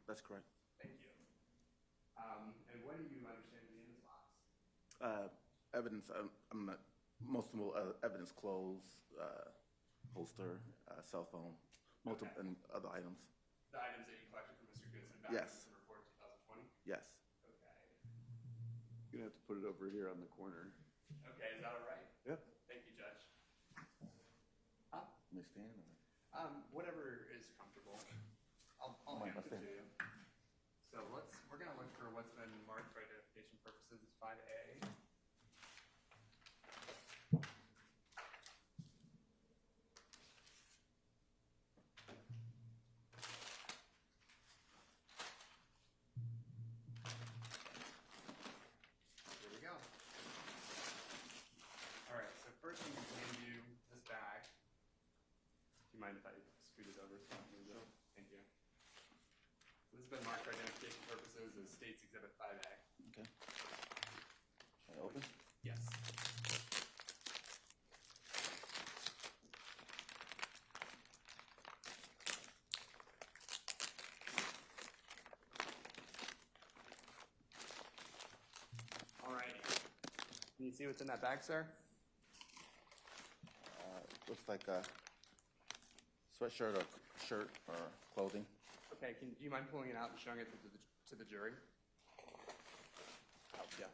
That's correct. Thank you. And what do you understand to be in this box? Evidence, evidence, clothes, holster, cell phone, multiple, Okay. and other items. The items that you collected from Mr. Goodson back Yes. on December 4th, 2020? Yes. Okay. You're gonna have to put it over here on the corner. Okay, is that all right? Yep. Thank you, Judge. Let me stand on it. Whatever is comfortable. I'll hand it to you. So we're gonna look for what's been marked for identification purposes as 5A. Here we go. All right, so first I'm gonna hand you this bag. Do you mind if I scoot it over? Thank you. This has been marked for identification purposes as State's Exhibit 5A. Okay. Can I open? Yes. All righty. Can you see what's in that bag, sir? Looks like a sweatshirt or shirt or clothing. Okay, do you mind pulling it out and showing it to the jury? Oh, yeah.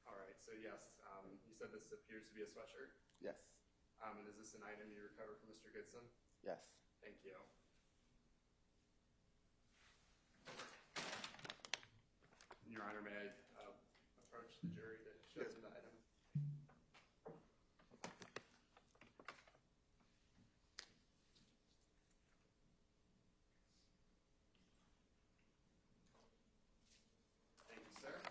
All right, so yes, you said this appears to be a sweatshirt. Yes. And is this an item you recovered from Mr. Goodson? Yes. Thank you. Your Honor, may I approach the jury that shows you the item? Thank you, sir.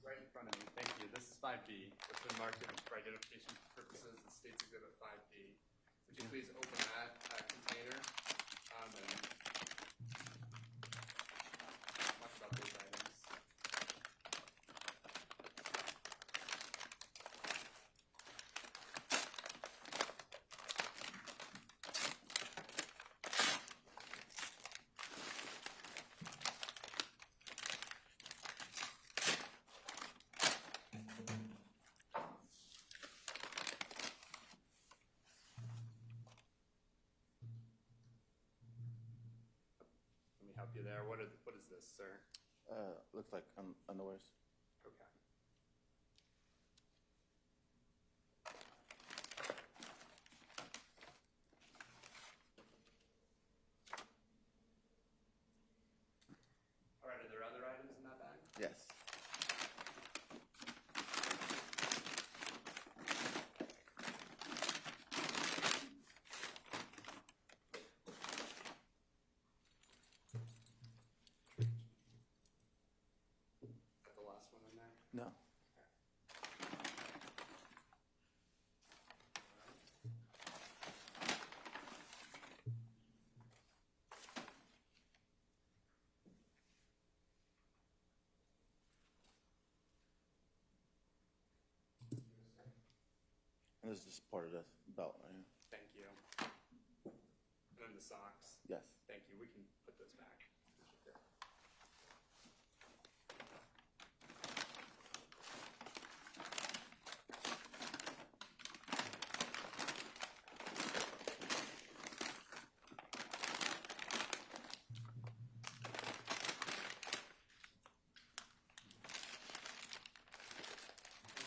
Right in front of me. Thank you. This is 5B. It's been marked for identification purposes as State's Exhibit 5B. Would you please open that container and talk about those items? Let me help you there. What is this, sir? Looks like underwears. Okay. All right, are there other items in that bag? Yes. Is that the last one in there? No. And this is just part of the belt right here. Thank you. And then the socks. Yes. Thank you. We can put those back.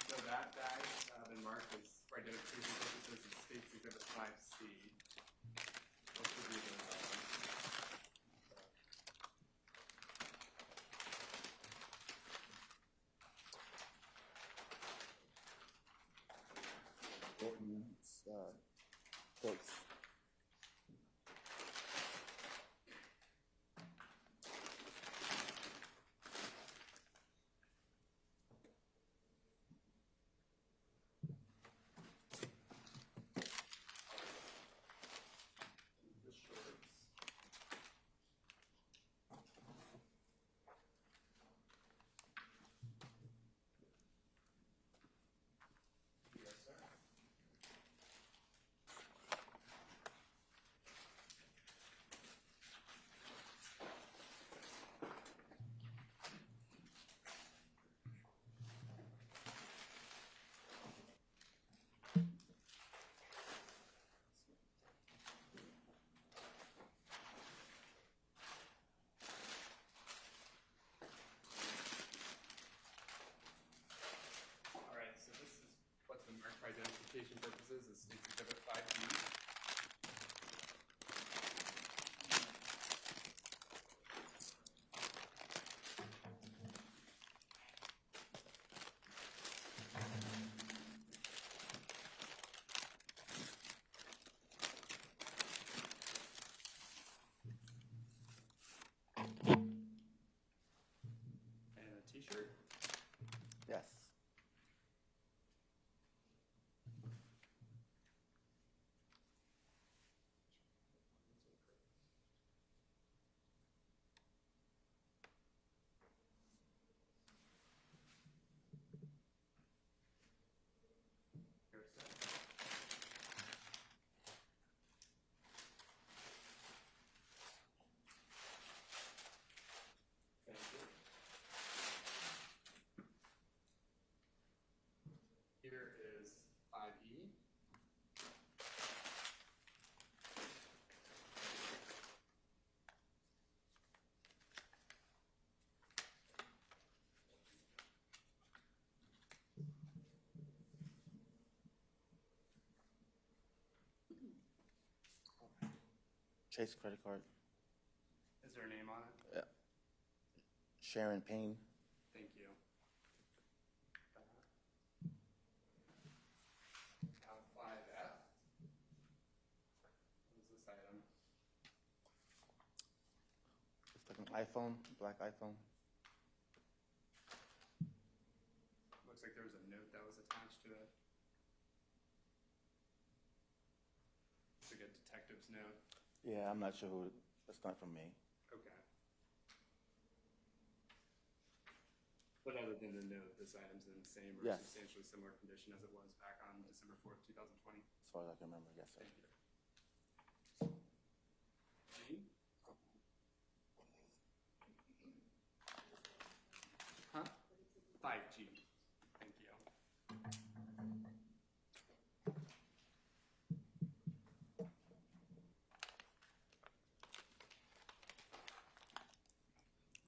So that bag been marked as for identification purposes as States Exhibit 5C. Most of these are, Ordinance, quotes. the shorts. Yes, sir. All right, so this is what's been marked for identification purposes as States Exhibit 5B. And a t-shirt. Yes. Here's that. Thank you. Here is 5E. Chase credit card. Is there a name on it? Sharon Payne. Thank you. Now 5F. What is this item? It's like an iPhone, black iPhone. Looks like there was a note that was attached to it. It's like a detective's note. Yeah, I'm not sure who. That's not from me. Okay. But other than the note, this item's in the same or Yes. substantially similar condition as it was back on December 4th, 2020. As far as I can remember, yes, sir. Thank you. G? Huh? 5G. Thank you.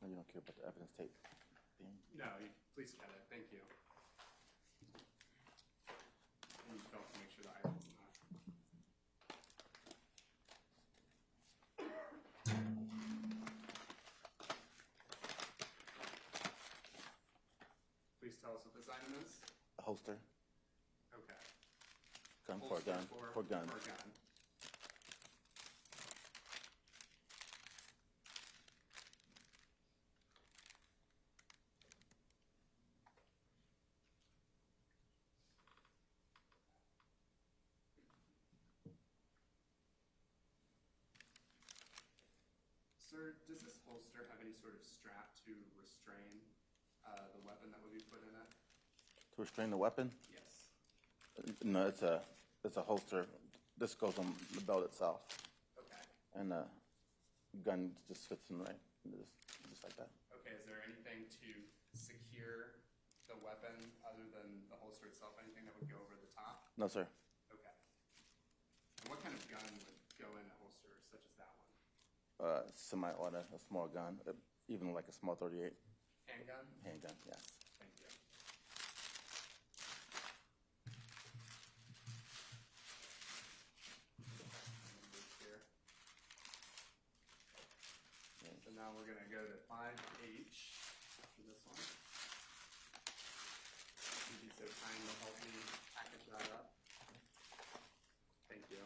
No, you don't care about the evidence tape thing. No, please cut it. Thank you. And you felt to make sure the item's not. Please tell us what this item is. A holster. Okay. Gun for a Holster gun. For guns. For a gun. Sir, does this holster have any sort of strap to restrain the weapon that would be put in it? To restrain the weapon? Yes. No, it's a holster. This goes on the belt itself. Okay. and the gun just fits in right, just like that. Okay, is there anything to secure the weapon other than the holster itself? Anything that would go over the top? No, sir. Okay. And what kind of gun would go in a holster such as that one? Semi-auto, a small gun, even like a small 38 Handgun? handgun. Yes. Thank you. Here. So now we're going to go to 5H for this one. You'd be so kind to help me package that up. Thank you.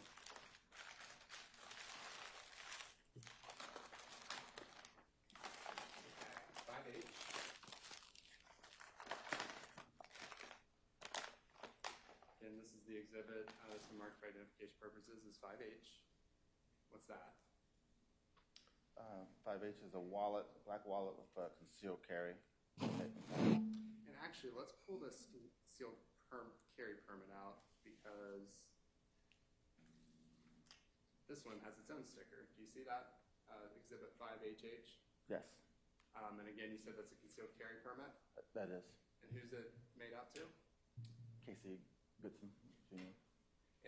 Okay, 5H. Again, this is the exhibit. This is marked for identification purposes is 5H. What's that? 5H is a wallet, black wallet with concealed carry. And actually, let's pull this concealed carry permit out because this one has its own sticker. Do you see that? Exhibit 5HH. Yes, And again, you said that's a concealed carry permit. that is. And who's it made out to? Casey Goodson, Jr.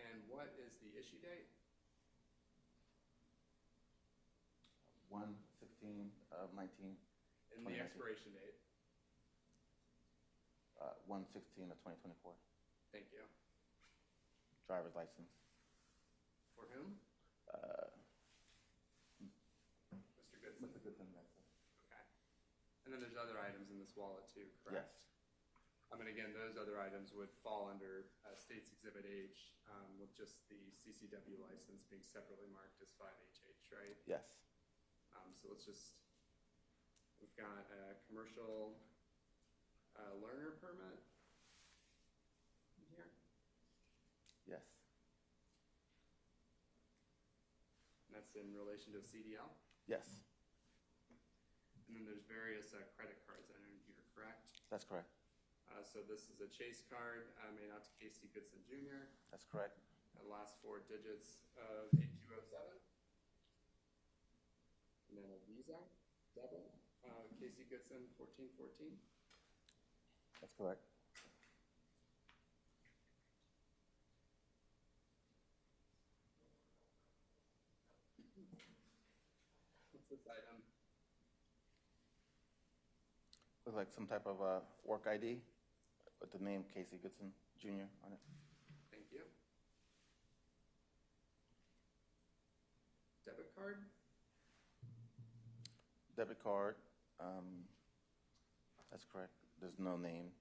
And what is the issue date? 1/16 of 19. And the expiration date? 1/16 of 2024. Thank you. Driver's license. For whom? Mr. Goodson? Mr. Goodson, that's it. Okay. And then there's other items in this wallet too, correct? Yes. And again, those other items would fall under State's Exhibit H, with just the CCW license being separately marked as 5HH, right? Yes. So let's just, we've got a commercial learner permit in here. Yes. And that's in relation to a CDL. Yes. And then there's various credit cards entered in here, correct? That's correct. So this is a Chase card made out to Casey Goodson Jr. That's correct. The last 4 digits of 8207. And then a Visa debit, Casey Goodson 1414. That's correct. What's this item? Looks like some type of work ID with the name Casey Goodson Jr. on it. Thank you. Debit card? Debit card. That's correct. There's no name.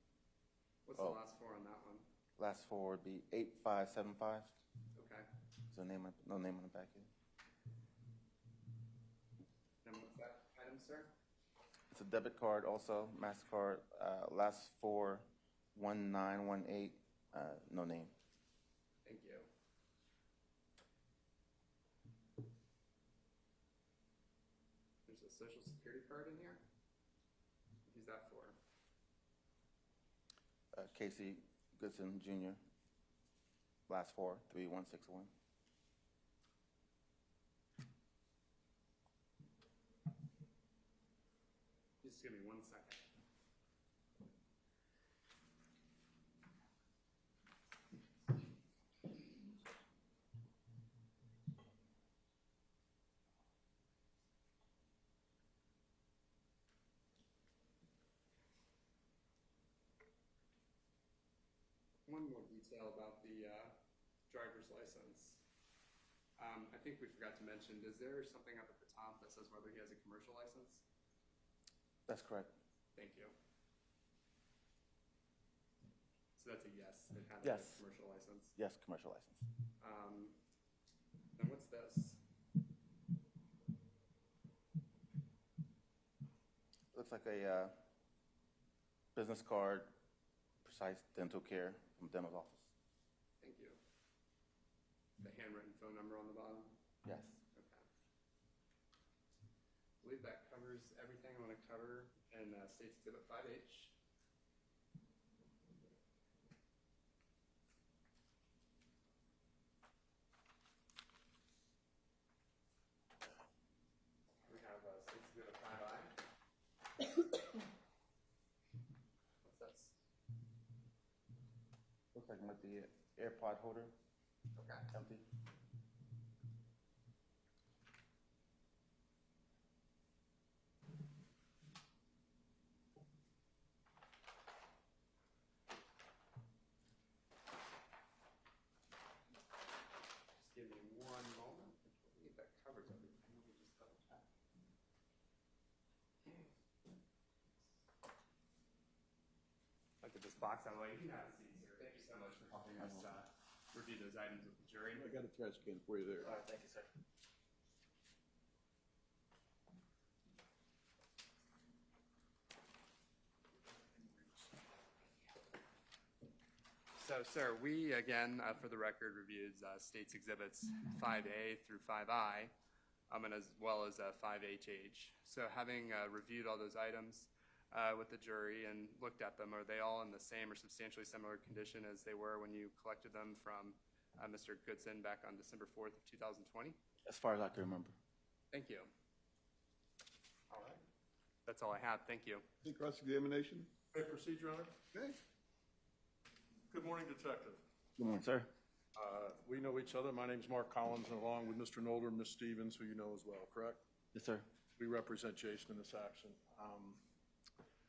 What's Oh. the last 4 on that one? Last 4 would be 8575. Okay. There's no name on the back here. And what's that item, sir? It's a debit card also, MasterCard. Last 4, 1918. No name. Thank you. There's a social security card in here. Who's that for? Casey Goodson Jr. Last 4, 3161. Just give me 1 second. One more detail about the driver's license. I think we forgot to mention, is there something up at the top that says whether he has a commercial license? That's correct. Thank you. So that's a yes, it had Yes. a commercial license. Yes, commercial license. Then what's this? Looks like a business card, Precise Dental Care from Dental's office. Thank you. The handwritten phone number on the bottom? Yes. Okay. I believe that covers everything I want to cover in State's Exhibit 5H. with the AirPod holder Okay. empty. Just give me one moment. I believe that covers everything. Let me just double check. I'll get this box out of the way. You can have a seat, sir. Thank you so much for helping us review those items with the jury. I got a trash can for you there. All right, thank you, sir. So, sir, we, again, for the record, reviewed States Exhibits 5A through 5I, and as well as 5HH. So having reviewed all those items with the jury and looked at them, are they all in the same or substantially similar condition as they were when you collected them from Mr. Goodson back on December 4th of 2020? As far as I can remember. Thank you. All right. That's all I have. Thank you. Any cross-examination? May I proceed, Your Honor? Okay. Good morning, Detective. Good morning, sir. We know each other. My name's Mark Collins, and along with Mr. Nolder and Ms. Stevens, who you know as well, correct? Yes, sir. We represent Jason in this action.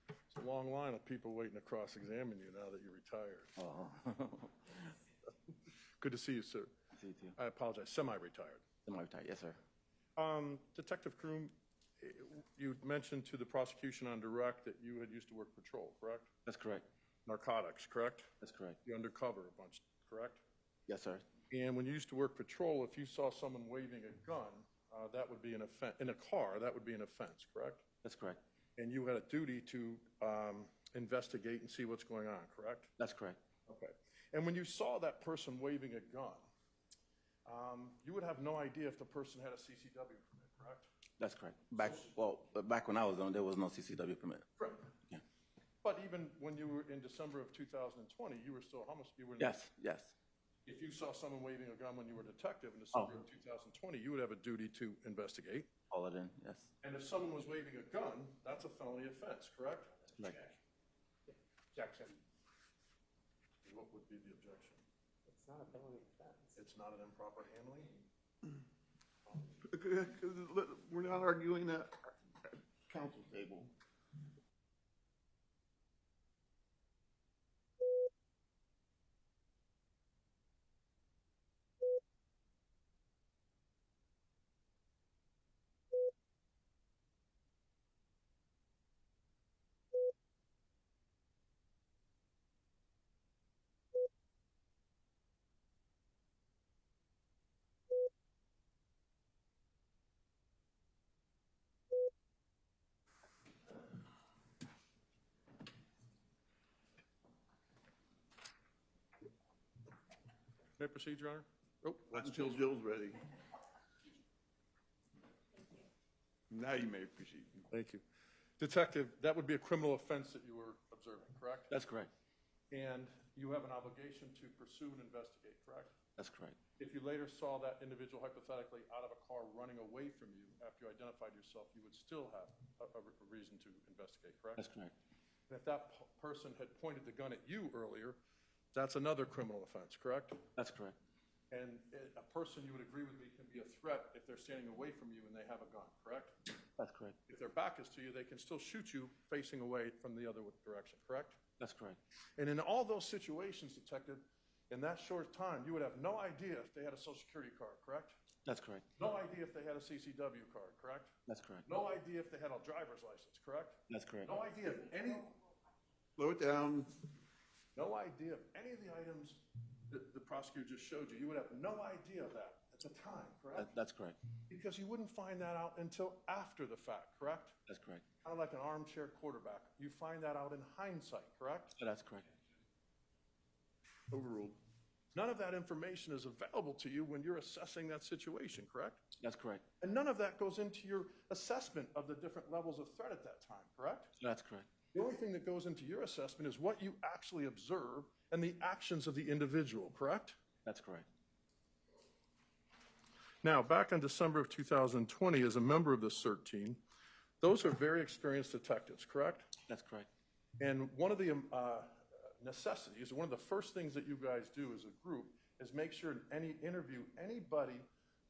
It's a long line of people waiting to cross-examine you now that you're retired. Oh. Good to see you, sir. See you too. I apologize, semi-retired. Semi-retired, yes, sir. Detective Kroom, you mentioned to the prosecution on direct that you had used to work patrol, correct? That's correct. Narcotics, correct? That's correct. You undercover a bunch, correct? Yes, sir. And when you used to work patrol, if you saw someone waving a gun, that would be an offense. In a car, that would be an offense, correct? That's correct. And you had a duty to investigate and see what's going on, correct? That's correct. Okay. And when you saw that person waving a gun, you would have no idea if the person had a CCW permit, correct? That's correct. Back when I was on, there was no CCW permit. Correct. Yeah. But even when you were in December of 2020, you were still, you were in Yes, yes. If you saw someone waving a gun when you were a detective in December of 2020, you would have a duty to investigate. All it in, yes. And if someone was waving a gun, that's a felony offense, correct? Correct. Objection. What would be the objection? It's not a felony offense. It's not an improper handling? We're not arguing that at council table. May I proceed, Your Honor? Oh, That's until Jill's ready. Now you may proceed. thank you. Detective, that would be a criminal offense that you were observing, correct? That's correct. And you have an obligation to pursue and investigate, correct? That's correct. If you later saw that individual hypothetically out of a car running away from you after you identified yourself, you would still have a reason to investigate, correct? That's correct. And if that person had pointed the gun at you earlier, that's another criminal offense, correct? That's correct. And a person, you would agree with me, can be a threat if they're standing away from you and they have a gun, correct? That's correct. If their back is to you, they can still shoot you facing away from the other direction, correct? That's correct. And in all those situations, Detective, in that short time, you would have no idea if they had a Social Security card, correct? That's correct. No idea if they had a CCW card, correct? That's correct. No idea if they had a driver's license, correct? That's correct. No idea if any, Slow it down. no idea of any of the items that the prosecutor just showed you. You would have no idea of that at the time, correct? That's correct. Because you wouldn't find that out until after the fact, correct? That's correct. Kind of like an armchair quarterback. You find that out in hindsight, correct? That's correct. Overruled. None of that information is available to you when you're assessing that situation, correct? That's correct. And none of that goes into your assessment of the different levels of threat at that time, correct? That's correct. The only thing that goes into your assessment is what you actually observe and the actions of the individual, correct? That's correct. Now, back in December of 2020, as a member of the CERT team, those are very experienced detectives, correct? That's correct. And one of the necessities, one of the first things that you guys do as a group is make sure interview anybody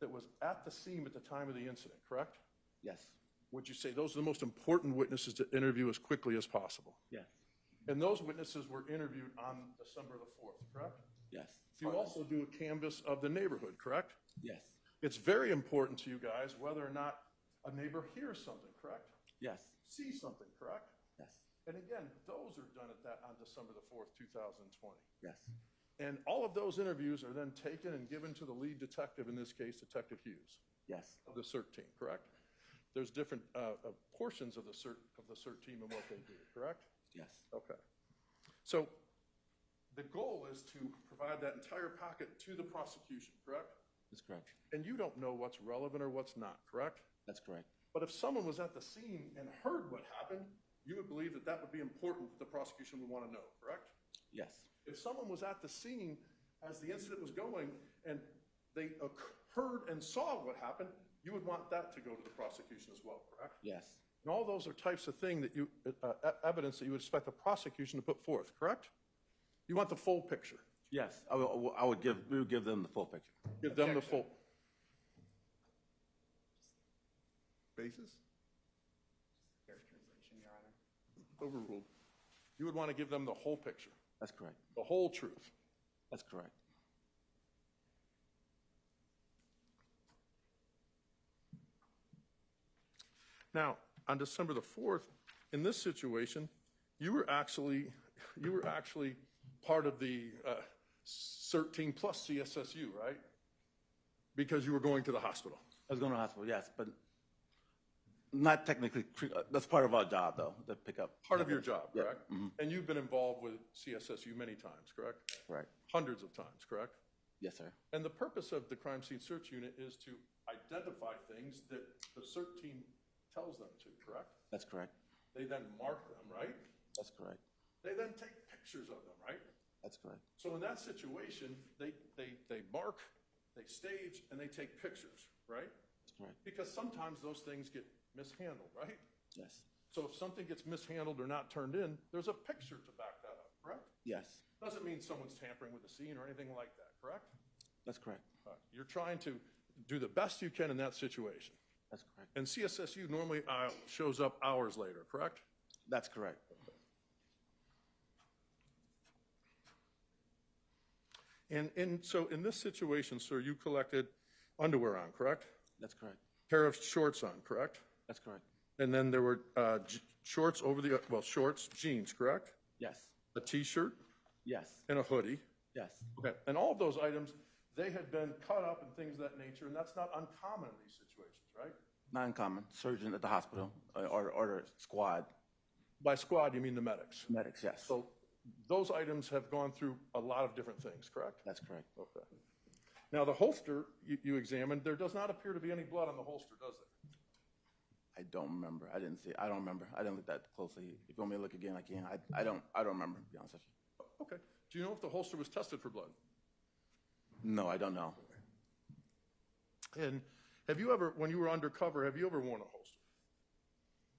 that was at the scene at the time of the incident, correct? Yes. Would you say those are the most important witnesses to interview as quickly as possible? Yes. And those witnesses were interviewed on December the 4th, correct? Yes. You also do a canvass of the neighborhood, correct? Yes. It's very important to you guys whether or not a neighbor hears something, correct? Yes. Sees something, correct? Yes. And again, those are done on December the 4th, 2020. Yes. And all of those interviews are then taken and given to the lead detective, in this case, Detective Hughes, Yes. of the CERT team, correct? There's different portions of the CERT team and what they do, correct? Yes. Okay. So the goal is to provide that entire packet to the prosecution, correct? That's correct. And you don't know what's relevant or what's not, correct? That's correct. But if someone was at the scene and heard what happened, you would believe that that would be important that the prosecution would want to know, correct? Yes. If someone was at the scene as the incident was going and they heard and saw what happened, you would want that to go to the prosecution as well, correct? Yes. And all those are types of things that evidence that you would expect the prosecution to put forth, correct? You want the full picture. Yes. We would give them the full picture. Give them the full. Basis? Characterization, Your Honor. Overruled. You would want to give them the whole picture, That's correct. the whole truth. That's correct. Now, on December the 4th, in this situation, you were actually part of the CERT team plus CSSU, right? Because you were going to the hospital. I was going to the hospital, yes, but not technically. That's part of our job, though, to pick up. Part of your job, Yeah. correct? And you've been involved with CSSU many times, correct? Correct. Hundreds of times, correct? Yes, sir. And the purpose of the crime scene search unit is to identify things that the CERT team tells them to, correct? That's correct. They then mark them, right? That's correct. They then take pictures of them, right? That's correct. So in that situation, they mark, they stage, and they take pictures, right? That's correct. Because sometimes those things get mishandled, right? Yes. So if something gets mishandled or not turned in, there's a picture to back that up, correct? Yes. Doesn't mean someone's tampering with the scene or anything like that, correct? That's correct. You're trying to do the best you can in that situation. That's correct. And CSSU normally shows up hours later, correct? That's correct. And so in this situation, sir, you collected underwear on, correct? That's correct. Pair of shorts on, correct? That's correct. And then there were shorts over the, shorts, jeans, correct? Yes. A T-shirt Yes. and a hoodie. Yes. Okay. And all of those items, they had been cut up and things of that nature, and that's not uncommon in these situations, right? Not uncommon. Surgeon at the hospital or squad. By squad, you mean the medics. Medics, yes. So those items have gone through a lot of different things, correct? That's correct. Okay. Now, the holster you examined, there does not appear to be any blood on the holster, does there? I don't remember. I didn't see it. I don't remember. I didn't look that closely. If you want me to look again, I can. I don't remember, to be honest with you. Okay. Do you know if the holster was tested for blood? No, I don't know. And have you ever, when you were undercover, have you ever worn a holster?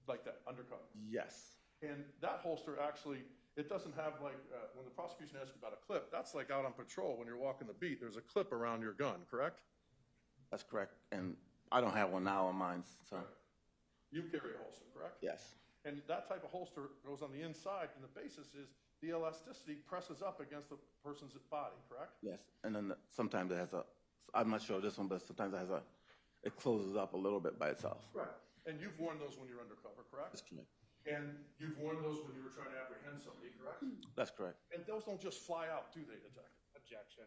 Like that, undercover? Yes. And that holster actually, it doesn't have like, when the prosecution asks you about a clip, that's like out on patrol when you're walking the beat, there's a clip around your gun, correct? That's correct. And I don't have one now on mine, so. You carry a holster, correct? Yes. And that type of holster goes on the inside, and the basis is the elasticity presses up against the person's body, correct? Yes. And then sometimes it has I'm not sure this one, but sometimes it closes up a little bit by itself. Right. And you've worn those when you're undercover, correct? That's correct. And you've worn those when you were trying to apprehend somebody, correct? That's correct. And those don't just fly out, do they, Detective? Objection.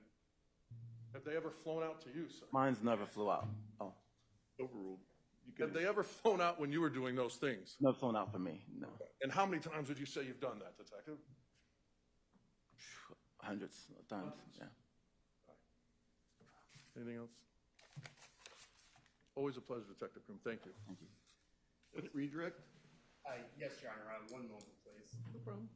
Have they ever flown out to you, sir? Mine's never flew out. Oh, Overruled. Have they ever flown out when you were doing those things? never flown out for me. No. And how many times would you say you've done that, Detective? Hundreds of times. Yeah. Anything else? Always a pleasure, Detective Krum. Thank you. Thank you. Redirect? Yes, Your Honor. One moment, please. No problem.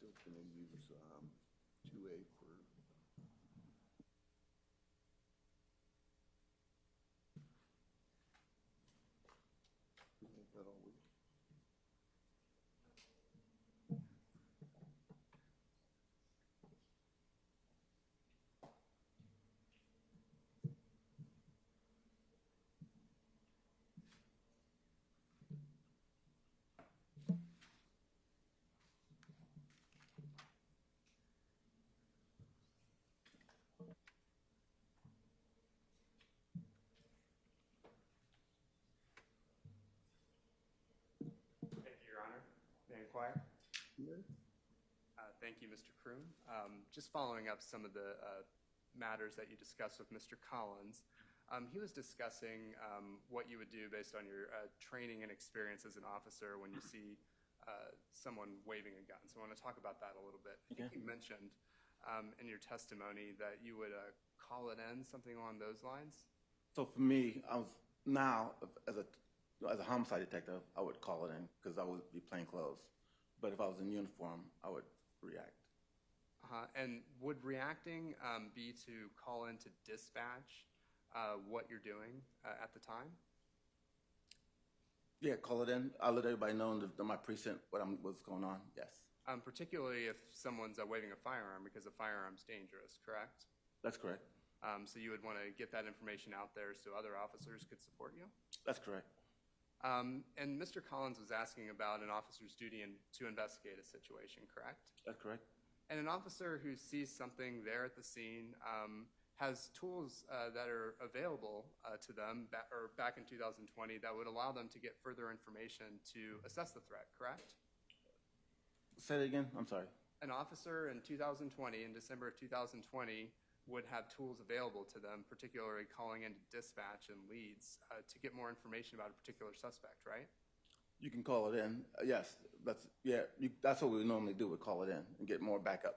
still gonna use, 2A for. Is that all we? Thank you, Your Honor. May I inquire? Thank you, Mr. Kroon. Just following up some of the matters that you discussed with Mr. Collins, he was discussing what you would do based on your training and experience as an officer when you see someone waving a gun. So I want to talk about that a little bit. I think you mentioned in your testimony that you would call it in, something along those lines. So for me, I was now as a homicide detective, I would call it in because I would be plain clothes. But if I was in uniform, I would react. And would reacting be to call in to dispatch what you're doing at the time? Yeah, call it in. I'll let everybody know in my precinct what's going on. Yes, Particularly if someone's waving a firearm because a firearm's dangerous, correct? that's correct. So you would want to get that information out there so other officers could support you? That's correct. And Mr. Collins was asking about an officer's duty to investigate a situation, correct? That's correct. And an officer who sees something there at the scene has tools that are available to them back in 2020 that would allow them to get further information to assess the threat, correct? Say it again. I'm sorry. An officer in 2020, in December of 2020, would have tools available to them, particularly calling into dispatch and leads to get more information about a particular suspect, right? You can call it in. Yes, that's what we normally do. We call it in and get more backup.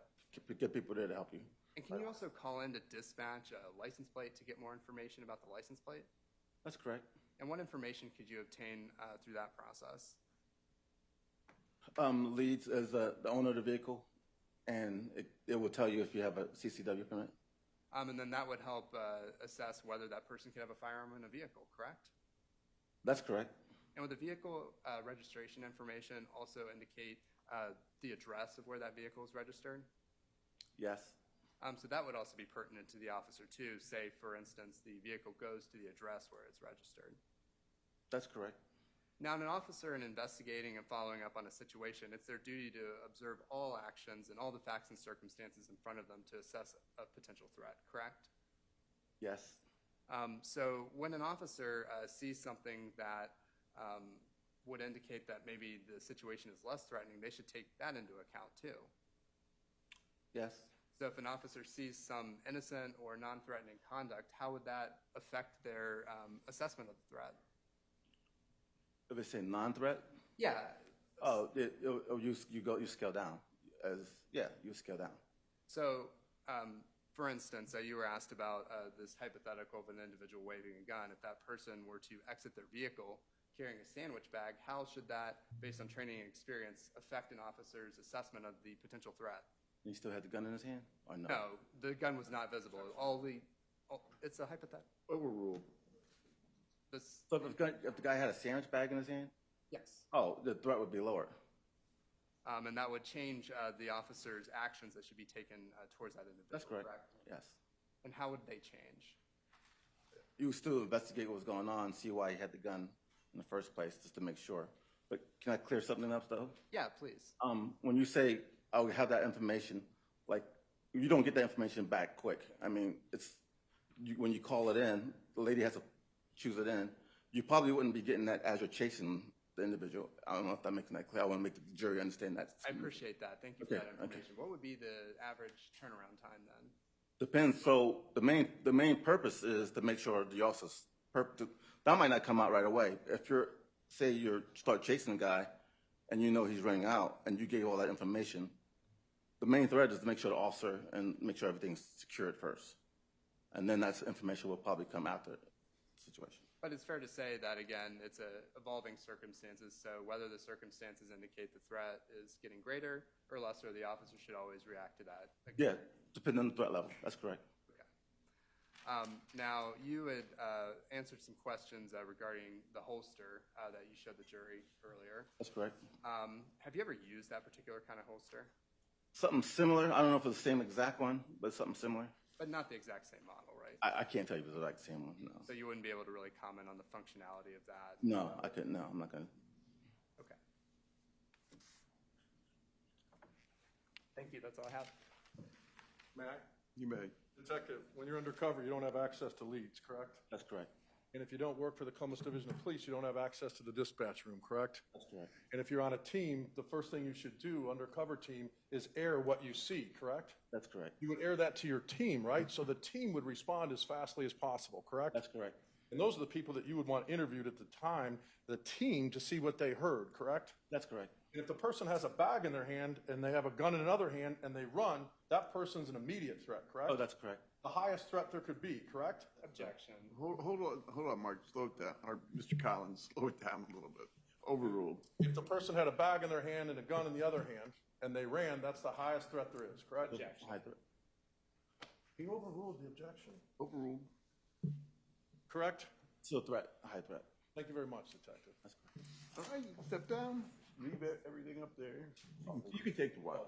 Get people there to help you. And can you also call in to dispatch a license plate to get more information about the license plate? That's correct. And what information could you obtain through that process? Leads as the owner of the vehicle, and it will tell you if you have a CCW permit. And then that would help assess whether that person could have a firearm in a vehicle, correct? That's correct. And would the vehicle registration information also indicate the address of where that vehicle is registered? Yes. So that would also be pertinent to the officer too. Say, for instance, the vehicle goes to the address where it's registered. That's correct. Now, an officer in investigating and following up on a situation, it's their duty to observe all actions and all the facts and circumstances in front of them to assess a potential threat, correct? Yes. So when an officer sees something that would indicate that maybe the situation is less threatening, they should take that into account too. Yes. So if an officer sees some innocent or non-threatening conduct, how would that affect their assessment of the threat? If it's a non-threat, Yeah. you scale down. You scale down. So, for instance, you were asked about this hypothetical of an individual waving a gun. If that person were to exit their vehicle carrying a sandwich bag, how should that, based on training and experience, affect an officer's assessment of the potential threat? He still had the gun in his hand, or no? No, the gun was not visible. It's a hypothetical. Overruled. So if the guy had a sandwich bag in his hand, Yes. the threat would be lower. And that would change the officer's actions that should be taken towards that individual. That's correct. Yes. And how would they change? You would still investigate what was going on, see why he had the gun in the first place, just to make sure. But can I clear something up, though? Yeah, please. When you say, "I'll have that information," like, you don't get that information back quick. I mean, when you call it in, the lady has to choose it in. You probably wouldn't be getting that as you're chasing the individual. I don't know if that makes that clear. I want to make the jury understand that. I appreciate that. Thank you for that information. What would be the average turnaround time then? Depends. So the main purpose is to make sure the officers, that might not come out right away. If you start chasing a guy and you know he's running out and you gave all that information, the main threat is to make sure the officer and make sure everything's secured first. And then that information will probably come after the situation. But it's fair to say that, again, it's evolving circumstances, so whether the circumstances indicate the threat is getting greater or lesser, the officer should always react to that. Yeah, depending on the threat level. That's correct. Now, you had answered some questions regarding the holster that you showed the jury earlier. That's correct. Have you ever used that particular kind of holster? Something similar. I don't know if it's the same exact one, but something similar. But not the exact same model, right? I can't tell you if it's the exact same one. No. So you wouldn't be able to really comment on the functionality of that? No, I couldn't. No, I'm not going to. Okay. Thank you. That's all I have. May I? You may. Detective, when you're undercover, you don't have access to leads, correct? That's correct. And if you don't work for the Columbus Division of Police, you don't have access to the dispatch room, correct? That's correct. And if you're on a team, the first thing you should do, undercover team, is air what you see, correct? That's correct. You would air that to your team, right? So the team would respond as fastly as possible, correct? That's correct. And those are the people that you would want interviewed at the time, the team, to see what they heard, correct? That's correct. And if the person has a bag in their hand and they have a gun in another hand and they run, that person's an immediate threat, correct? Oh, that's correct. The highest threat there could be, correct? Objection. Hold on, Mark, slow it down, or Mr. Collins, slow it down a little bit. Overruled. If the person had a bag in their hand and a gun in the other hand and they ran, that's the highest threat there is, correct? Objection. High threat. He overruled the objection, Overruled. correct? Still threat, high threat. Thank you very much, Detective. That's correct. All right, step down, leave everything up there. You can take the wild.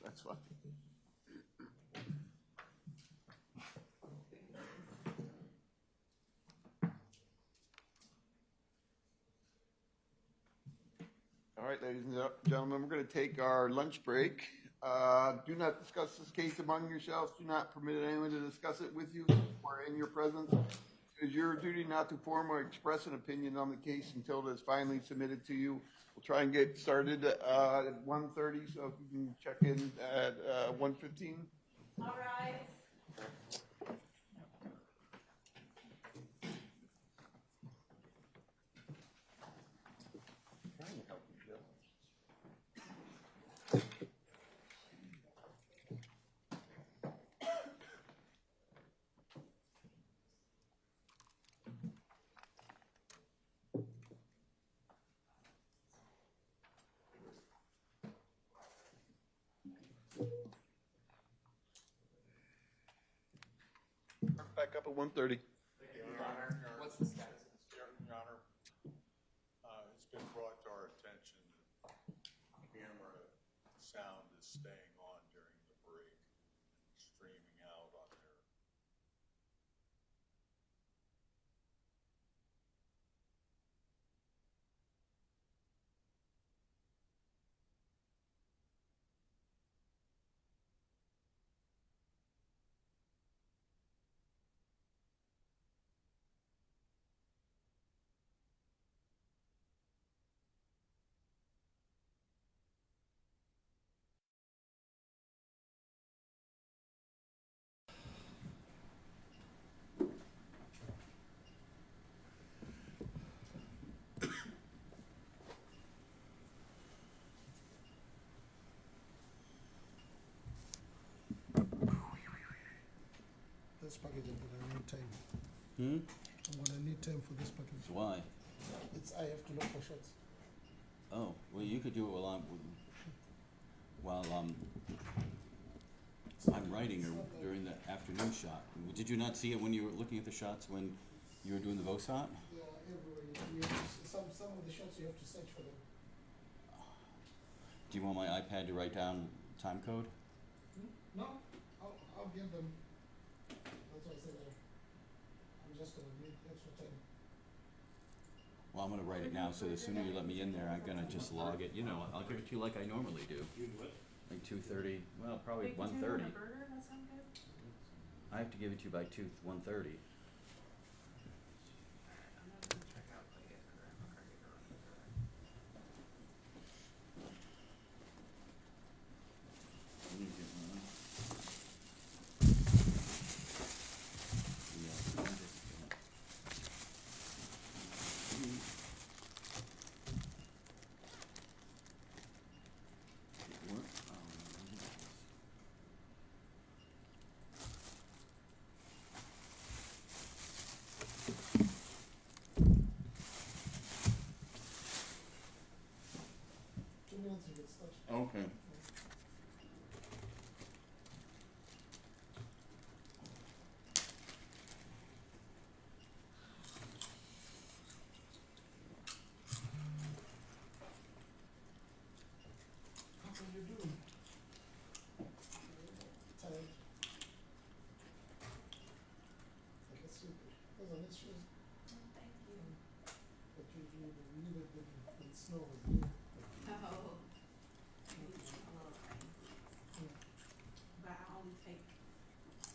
That's fine. All right, ladies and gentlemen, we're going to take our lunch break. Do not discuss this case among yourselves. Do not permit anyone to discuss it with you or in your presence. It is your duty not to form or express an opinion on the case until it is finally submitted to you. We'll try and get started at 1:30, so if you can check in at 1:15. All right. Back up at 1:30. What's the status? Your Honor, it's been brought to our attention that camera sound is staying on during the break, streaming out on there. This package, I'm gonna need time. Hmm? I'm gonna need time for this package. Why? I have to look for shots. Oh, well, you could do it while I'm writing or during the afternoon shot. Did you not see it when you were looking at the shots when you were doing the VOSOT? Yeah, everywhere. You have to, some of the shots you have to search for them. Do you want my iPad to write down time code? No, I'll get them. That's why I said I'm just gonna need extra time. Well, I'm gonna write it now, so the sooner you let me in there, I'm gonna just log it. You know, I'll give it to you like I normally do. Like 2:30, well, probably 1:30. I have to give it to you by 1:30. pictures. Thank you. But you really didn't snow was here. Oh. Maybe a little rain. But I only take,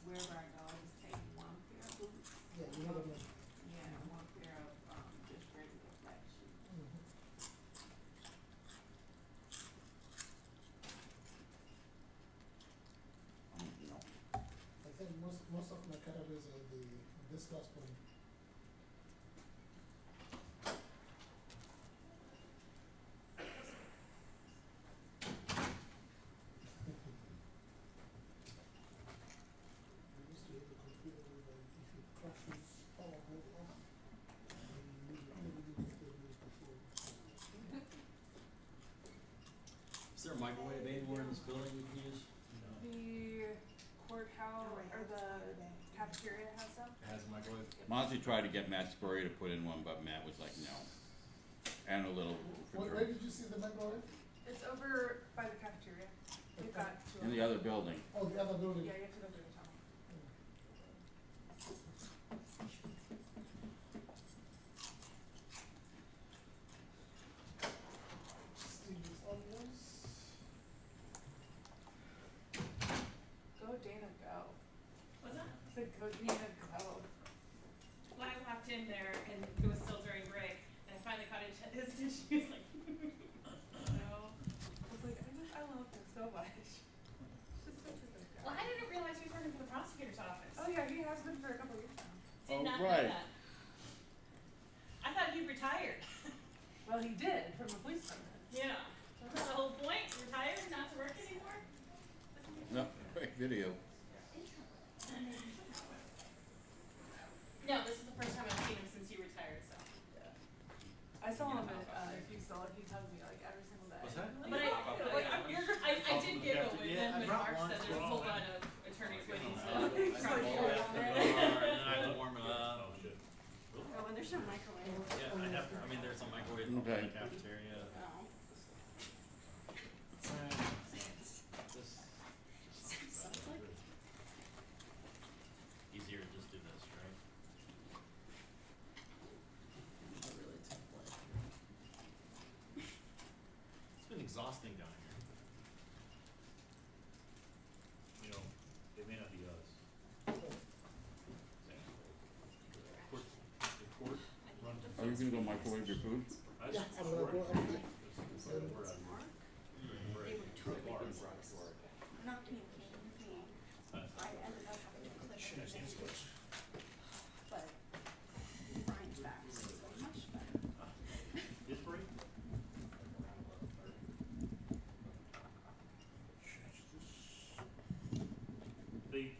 wherever I go, I just take one pair of boots. Yeah, you never know. Yeah, and one pair of, just regular black shoes. Mhm. No. I think most of my categories are this last one. I used to have a computer where if it crashes power goes off, and you use before. Is there a microwave anywhere in this building we can use? The courthouse, or the cafeteria has some. It has a microwave? Monty tried to get Matt Spurrier to put in one, but Matt was like, no. And a little Where did you see the microwave? It's over by the cafeteria. They've got two. in the other building. Oh, the other building. Yeah, you have to go through the tunnel. Steve's onions. Go Dana, go. What's that? I said go Dana, go. Well, I walked in there and it was still during break, and I finally caught his and she was like, no. I was like, I love him so much. She's such a good guy. Well, I didn't realize he was working for the prosecutor's office. Oh yeah, he has been for a couple years now. Did Oh, not right. know that. I thought he retired. Well, he did from the police department. Yeah. That's the whole point, retired, not to work anymore? No, great video. No, this is the first time I've seen him since he retired, so. I saw him at, he hugged me like every single day. What's that? But I did giggle when Mark said there's a whole lot of attorneys waiting to. He's like, And then I have to warm it up. Oh, and there's no microwave. Yeah, I mean, there's a microwave in Okay. the cafeteria. Oh. Easier to just do this, right? It's been exhausting down here. You know, it may not be us. The court run. Are you gonna go microwave your food? Yeah, I'm gonna go up there. Not communicating with me. I ended up having to click it. But Brian's back, so it's going much better. This break? They